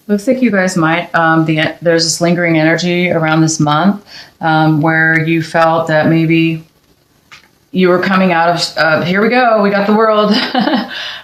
Looks like you guys might, there's this lingering energy around this month where you felt that maybe you were coming out of, here we go, we got the world,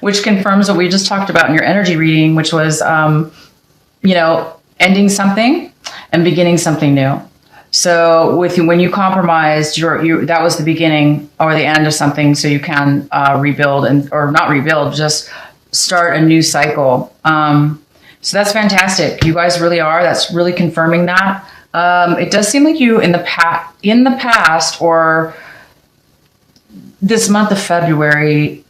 which confirms what we just talked about in your energy reading, which was, ending something and beginning something new. So when you compromised, that was the beginning or the end of something, so you can rebuild or not rebuild, just start a new cycle. So that's fantastic. You guys really are. That's really confirming that. It does seem like you in the past or this month of February,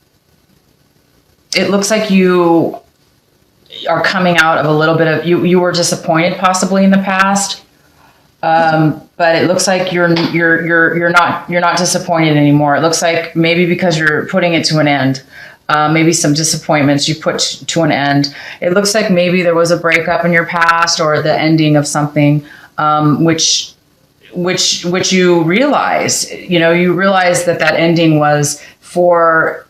it looks like you are coming out of a little bit of you were disappointed possibly in the past. But it looks like you're not disappointed anymore. It looks like maybe because you're putting it to an end. Maybe some disappointments you put to an end. It looks like maybe there was a breakup in your past or the ending of something, which you realize, you realize that ending was for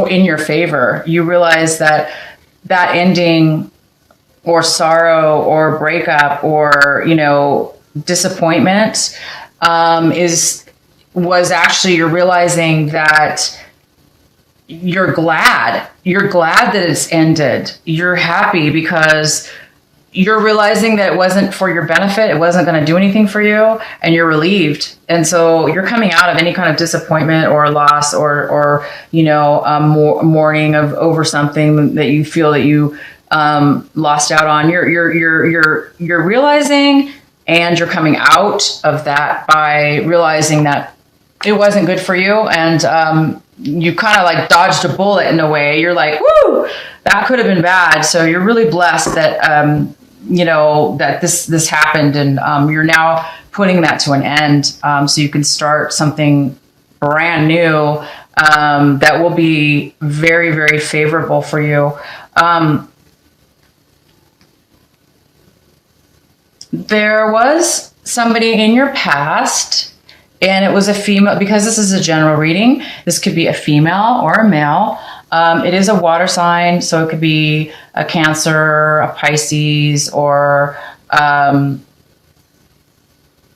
in your favor. You realize that ending or sorrow or breakup or, disappointment, was actually, you're realizing that you're glad that it's ended. You're happy because you're realizing that it wasn't for your benefit. It wasn't going to do anything for you, and you're relieved. And so you're coming out of any kind of disappointment or loss or mourning over something that you feel that you lost out on. You're realizing, and you're coming out of that by realizing that it wasn't good for you, and you kind of like dodged a bullet in a way. You're like, woo, that could have been bad. So you're really blessed that, that this happened, and you're now putting that to an end. So you can start something brand new that will be very, very favorable for you. There was somebody in your past, and it was a female, because this is a general reading. This could be a female or a male. It is a water sign, so it could be a Cancer, a Pisces, or, oh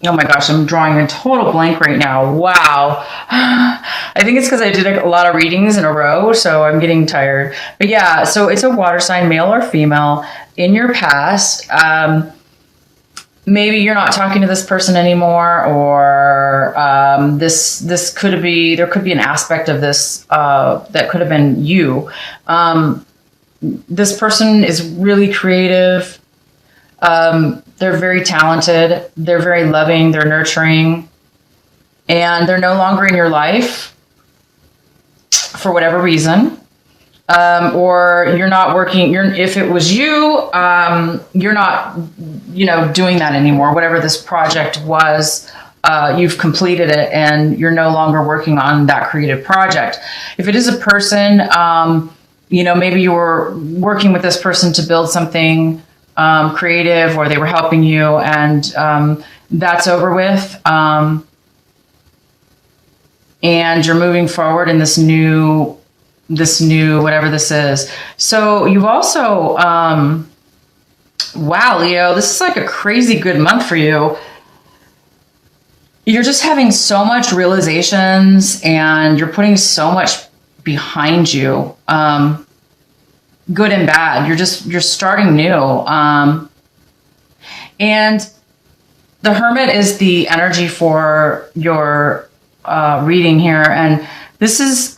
my gosh, I'm drawing a total blank right now. Wow. I think it's because I did a lot of readings in a row, so I'm getting tired. But yeah, so it's a water sign, male or female, in your past. Maybe you're not talking to this person anymore, or this could be, there could be an aspect of this that could have been you. This person is really creative. They're very talented. They're very loving. They're nurturing, and they're no longer in your life for whatever reason. Or you're not working, if it was you, you're not, doing that anymore. Whatever this project was, you've completed it, and you're no longer working on that creative project. If it is a person, maybe you were working with this person to build something creative, or they were helping you, and that's over with. And you're moving forward in this new, whatever this is. So you've also, wow, Leo, this is like a crazy good month for you. You're just having so much realizations, and you're putting so much behind you, good and bad. You're starting new. And the Hermit is the energy for your reading here. And this is,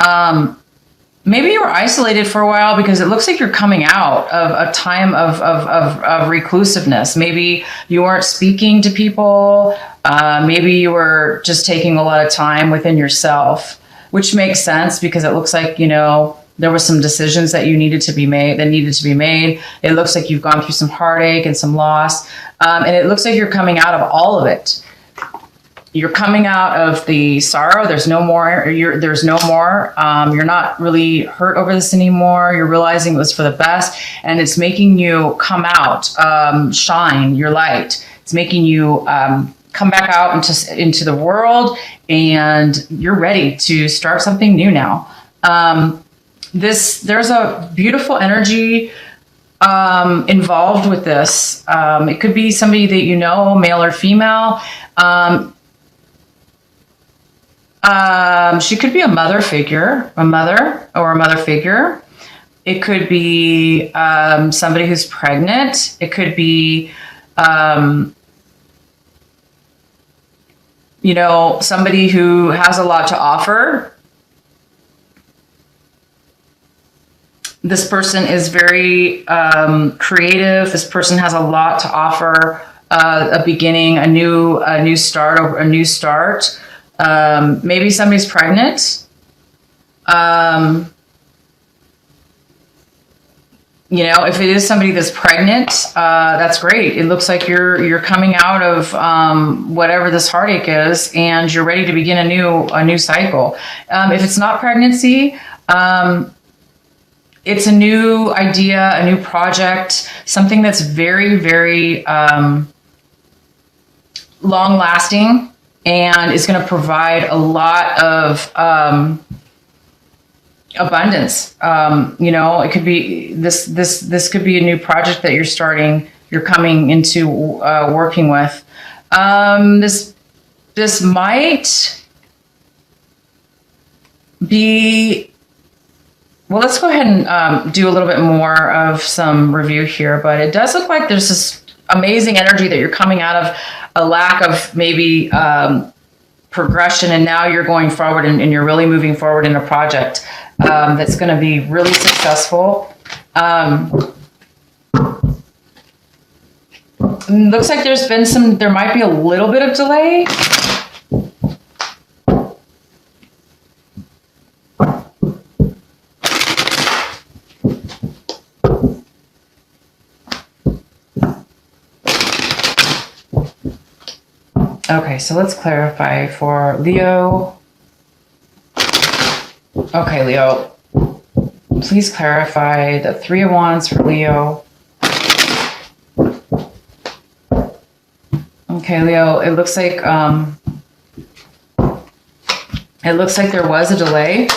maybe you were isolated for a while, because it looks like you're coming out of a time of reclusiveness. Maybe you weren't speaking to people. Maybe you were just taking a lot of time within yourself, which makes sense, because it looks like, there were some decisions that needed to be made. It looks like you've gone through some heartache and some loss. And it looks like you're coming out of all of it. You're coming out of the sorrow. There's no more. You're not really hurt over this anymore. You're realizing it was for the best, and it's making you come out, shine your light. It's making you come back out into the world, and you're ready to start something new now. There's a beautiful energy involved with this. It could be somebody that you know, male or female. She could be a mother figure, a mother figure. It could be somebody who's pregnant. It could be, you know, somebody who has a lot to offer. This person is very creative. This person has a lot to offer. A beginning, a new start. Maybe somebody's pregnant. You know, if it is somebody that's pregnant, that's great. It looks like you're coming out of whatever this heartache is, and you're ready to begin a new cycle. If it's not pregnancy, it's a new idea, a new project, something that's very, very long lasting, and is going to provide a lot of abundance. You know, it could be this could be a new project that you're coming into working with. This might be, well, let's go ahead and do a little bit more of some review here, but it does look like there's this amazing energy that you're coming out of a lack of maybe progression, and now you're going forward and you're really moving forward in a project that's going to be really successful. Looks like there might be a little bit of delay. Okay, so let's clarify for Leo. Okay, Leo, please clarify the Three of Wands for Leo. Okay, Leo, it looks like there was a delay.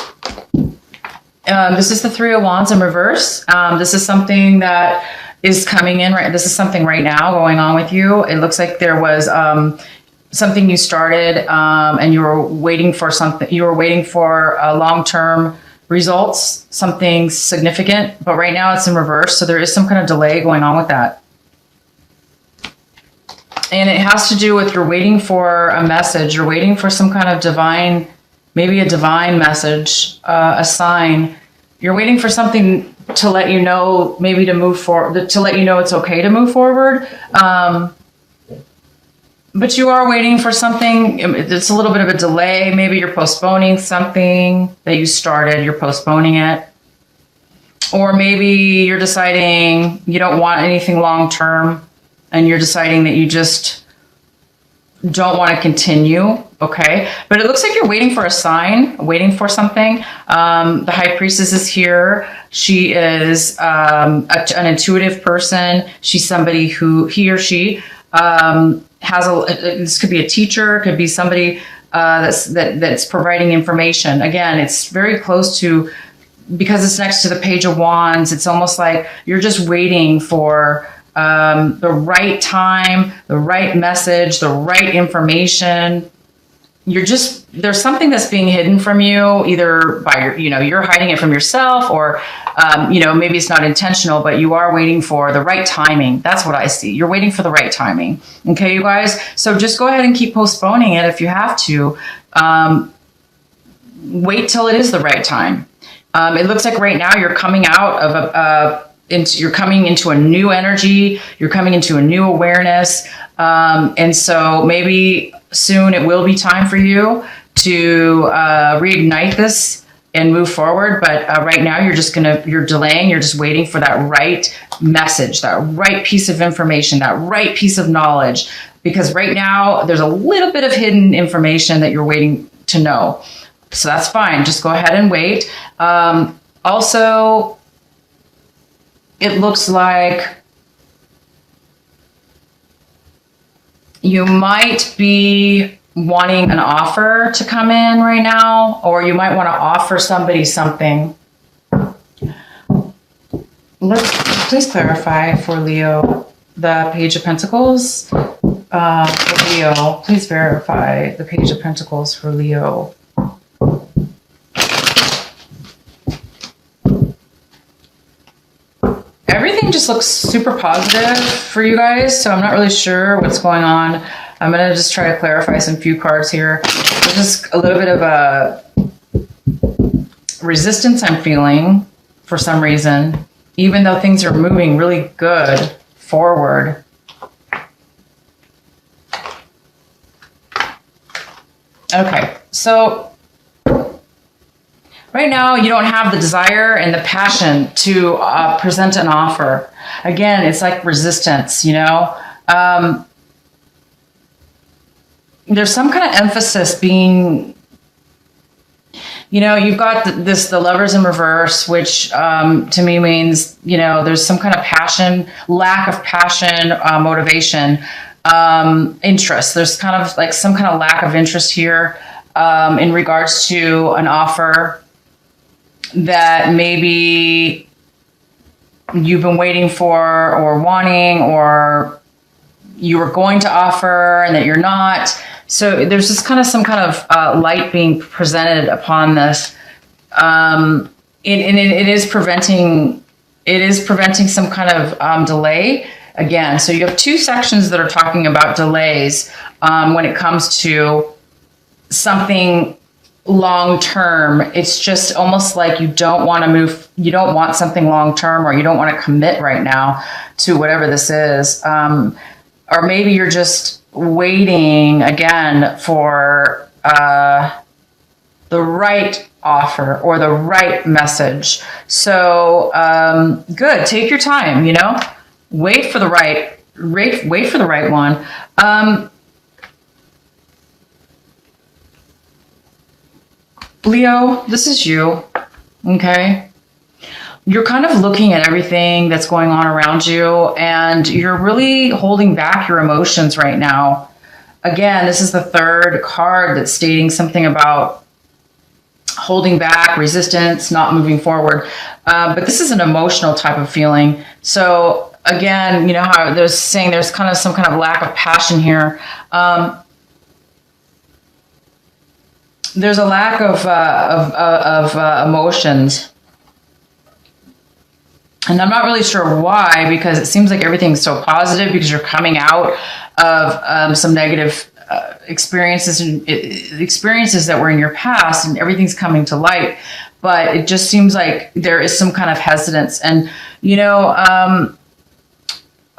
This is the Three of Wands in reverse. This is something that is coming in right. This is something right now going on with you. It looks like there was something you started and you were waiting for something. You were waiting for long-term results, something significant, but right now it's in reverse. So there is some kind of delay going on with that. And it has to do with you're waiting for a message. You're waiting for some kind of divine, maybe a divine message, a sign. You're waiting for something to let you know, maybe to move forward, to let you know it's okay to move forward. But you are waiting for something. It's a little bit of a delay. Maybe you're postponing something that you started. You're postponing it. Or maybe you're deciding you don't want anything long-term and you're deciding that you just don't want to continue. Okay. But it looks like you're waiting for a sign, waiting for something. The High Priestess is here. She is an intuitive person. She's somebody who, he or she, this could be a teacher, could be somebody that's providing information. Again, it's very close to, because it's next to the Page of Wands, it's almost like you're just waiting for the right time, the right message, the right information. There's something that's being hidden from you, either by you're hiding it from yourself, or maybe it's not intentional, but you are waiting for the right timing. That's what I see. You're waiting for the right timing. Okay, you guys. So just go ahead and keep postponing it if you have to. Wait till it is the right time. It looks like right now you're coming out of you're coming into a new energy. You're coming into a new awareness. And so maybe soon it will be time for you to reignite this and move forward. But right now you're delaying. You're just waiting for that right message, that right piece of information, that right piece of knowledge. Because right now there's a little bit of hidden information that you're waiting to know. So that's fine. Just go ahead and wait. Also, it looks like you might be wanting an offer to come in right now, or you might want to offer somebody something. Let's Please clarify for Leo the Page of Pentacles. For Leo, please verify the Page of Pentacles for Leo. Everything just looks super positive for you guys, so I'm not really sure what's going on. I'm going to just try to clarify some few cards here. There's just a little bit of a resistance I'm feeling for some reason, even though things are moving really good forward. Okay, so right now you don't have the desire and the passion to present an offer. Again, it's like resistance, you know. There's some kind of emphasis being, you know, you've got the Lovers in reverse, which to me means, you know, there's some kind of passion, lack of passion, motivation, interest. There's kind of like some kind of lack of interest here in regards to an offer that maybe you've been waiting for or wanting, or you were going to offer and that you're not. So there's just kind of some kind of light being presented upon this. It is preventing some kind of delay again. So you have two sections that are talking about delays when it comes to something long term. It's just almost like you don't want to move, you don't want something long term, or you don't want to commit right now to whatever this is. Or maybe you're just waiting again for the right offer or the right message. So good, take your time, you know, wait for the right one. Leo, this is you, okay? You're kind of looking at everything that's going on around you, and you're really holding back your emotions right now. Again, this is the third card that's stating something about holding back, resistance, not moving forward. But this is an emotional type of feeling. So again, you know how they're saying there's kind of some kind of lack of passion here. There's a lack of emotions. And I'm not really sure why, because it seems like everything's so positive because you're coming out of some negative experiences and experiences that were in your past, and everything's coming to light. But it just seems like there is some kind of hesitance. And, you know, I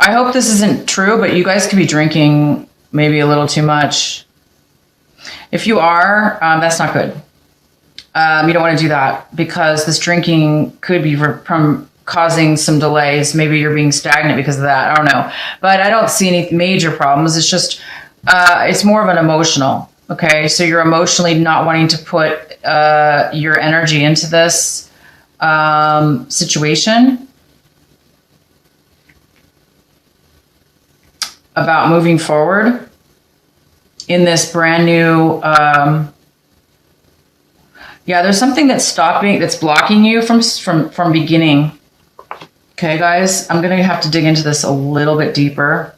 hope this isn't true, but you guys could be drinking maybe a little too much. If you are, that's not good. You don't want to do that, because this drinking could be from causing some delays. Maybe you're being stagnant because of that. I don't know. But I don't see any major problems. It's just, it's more of an emotional. Okay. So you're emotionally not wanting to put your energy into this situation about moving forward in this brand new, yeah, there's something that's blocking you from beginning. Okay, guys, I'm going to have to dig into this a little bit deeper,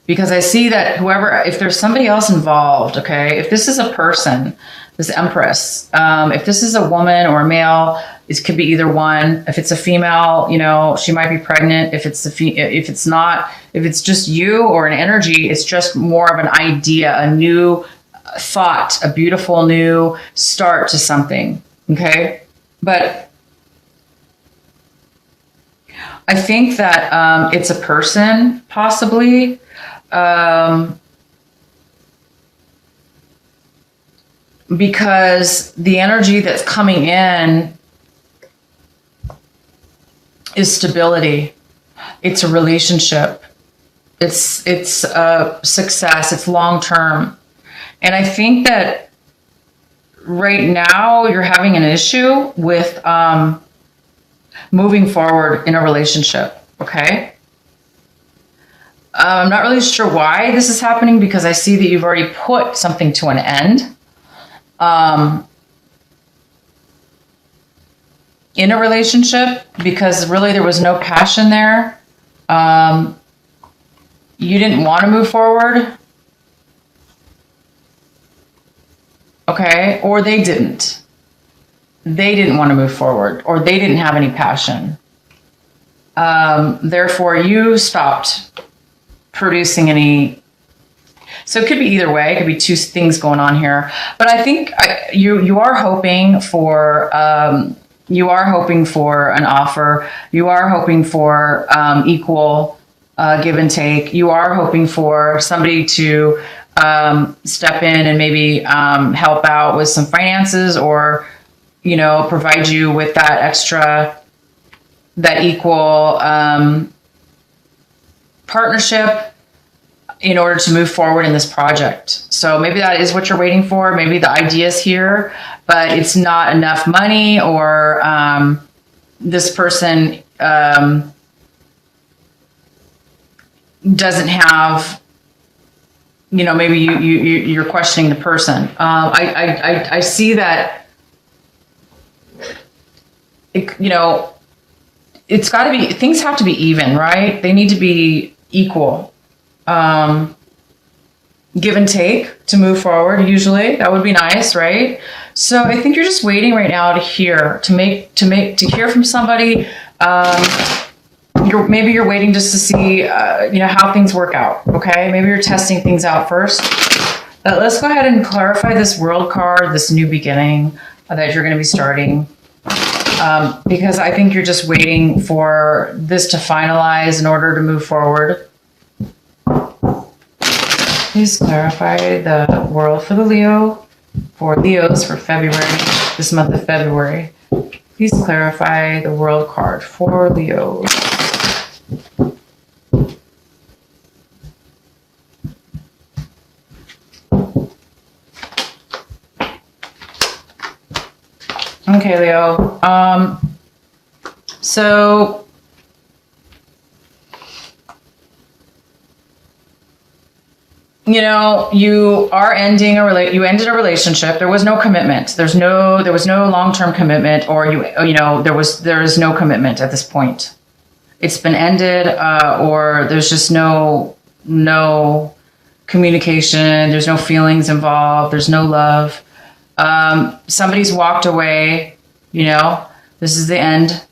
because I see that if there's somebody else involved, okay, if this is a person, this Empress, if this is a woman or a male, it could be either one. If it's a female, you know, she might be pregnant. If it's if it's just you or an energy, it's just more of an idea, a new thought, a beautiful new start to something. Okay. But I think that it's a person, possibly. Because the energy that's coming in is stability. It's a relationship. It's a success. It's long term. And I think that right now you're having an issue with moving forward in a relationship, okay? I'm not really sure why this is happening, because I see that you've already put something to an end. in a relationship because really there was no passion there. You didn't want to move forward. Okay. Or they didn't. They didn't want to move forward, or they didn't have any passion. Therefore, you stopped producing any. So it could be either way. It could be two things going on here. But I think you are hoping for an offer. You are hoping for equal give and take. You are hoping for somebody to step in and maybe help out with some finances, or provide you with that extra, that equal partnership in order to move forward in this project. So maybe that is what you're waiting for. Maybe the idea is here, but it's not enough money, or this person doesn't have, maybe you're questioning the person. I see that, it's got to be, things have to be even, right? They need to be equal. Give and take to move forward. Usually that would be nice, right? So I think you're just waiting right now to hear, to hear from somebody. Maybe you're waiting just to see, how things work out. Okay. Maybe you're testing things out first. Let's go ahead and clarify this World card, this new beginning that you're going to be starting. Because I think you're just waiting for this to finalize in order to move forward. Please clarify the world for the Leos for February, this month of February. Please clarify the world card for Leos. Okay, Leo. So you are ending you ended a relationship. There was no commitment. There was no long-term commitment, or there is no commitment at this point. It's been ended, or there's just no communication. There's no feelings involved. There's no love. Somebody's walked away. This is the end.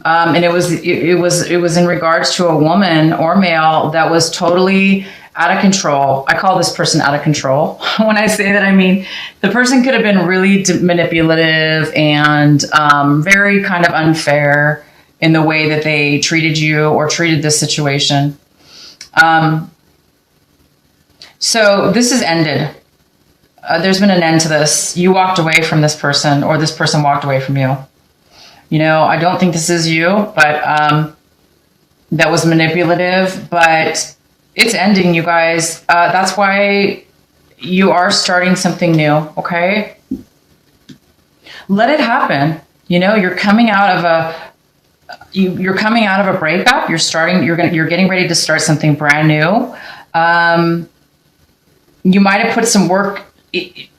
And it was in regards to a woman or male that was totally out of control. I call this person out of control. When I say that, I mean the person could have been really manipulative and very kind of unfair in the way that they treated you or treated this situation. So this is ended. There's been an end to this. You walked away from this person, or this person walked away from you. I don't think this is you, but that was manipulative, but it's ending, you guys. That's why you are starting something new, okay? Let it happen. You're coming out of a breakup. You're getting ready to start something brand new. You might have put some work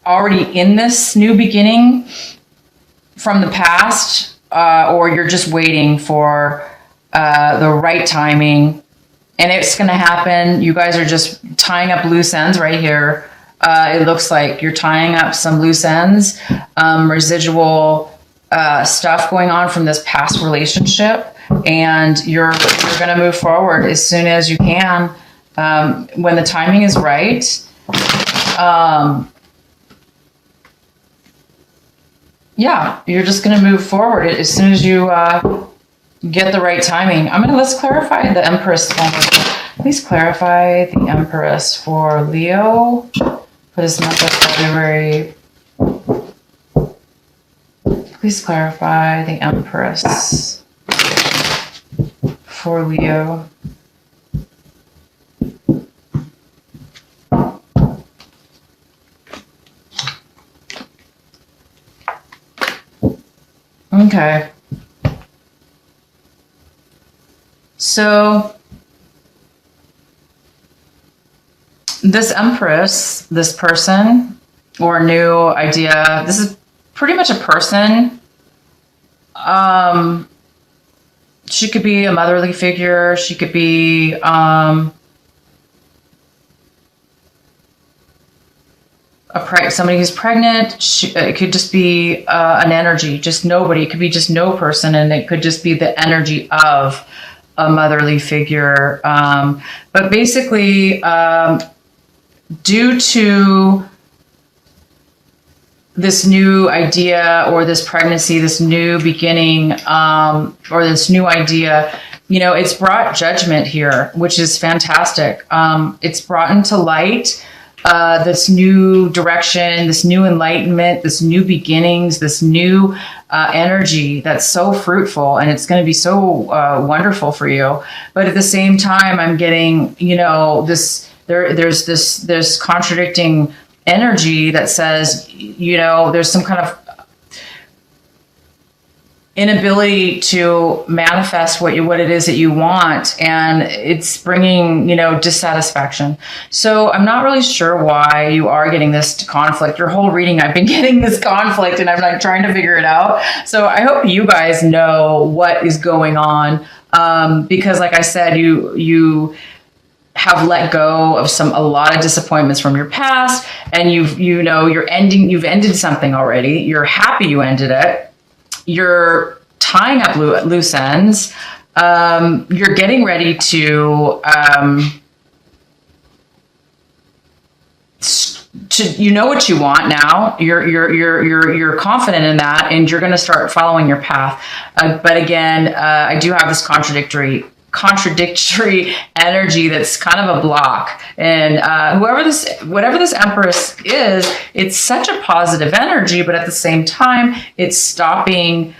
already in this new beginning from the past, or you're just waiting for the right timing, and it's going to happen. You guys are just tying up loose ends right here. It looks like you're tying up some loose ends, residual stuff going on from this past relationship, and you're going to move forward as soon as you can, when the timing is right. Yeah, you're just going to move forward as soon as you get the right timing. Let's clarify the Empress. Please clarify the Empress for Leo for this month of February. Please clarify the Empress for Leo. Okay. So this Empress, this person or new idea, this is pretty much a person She could be a motherly figure. She could be somebody who's pregnant. It could just be an energy, just nobody. It could be just no person, and it could just be the energy of a motherly figure. But basically, due to this new idea or this pregnancy, this new beginning, or this new idea, it's brought judgment here, which is fantastic. It's brought into light this new direction, this new enlightenment, this new beginnings, this new energy that's so fruitful, and it's going to be so wonderful for you. But at the same time, I'm getting, there's this contradicting energy that says, there's some kind of inability to manifest what it is that you want, and it's bringing dissatisfaction. So I'm not really sure why you are getting this conflict. Your whole reading, I've been getting this conflict, and I'm like trying to figure it out. So I hope you guys know what is going on, because like I said, you have let go of a lot of disappointments from your past, and you've ended something already. You're happy you ended it. You're tying up loose ends. You're getting ready to you know what you want now. You're confident in that, and you're going to start following your path. But again, I do have this contradictory energy that's kind of a block, and whatever this Empress is, it's such a positive energy, but at the same time it's stopping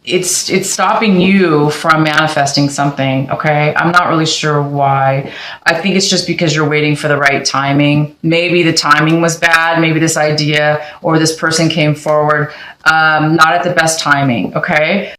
it's stopping you from manifesting something. Okay, I'm not really sure why. I think it's just because you're waiting for the right timing. Maybe the timing was bad. Maybe this idea or this person came forward not at the best timing. Okay.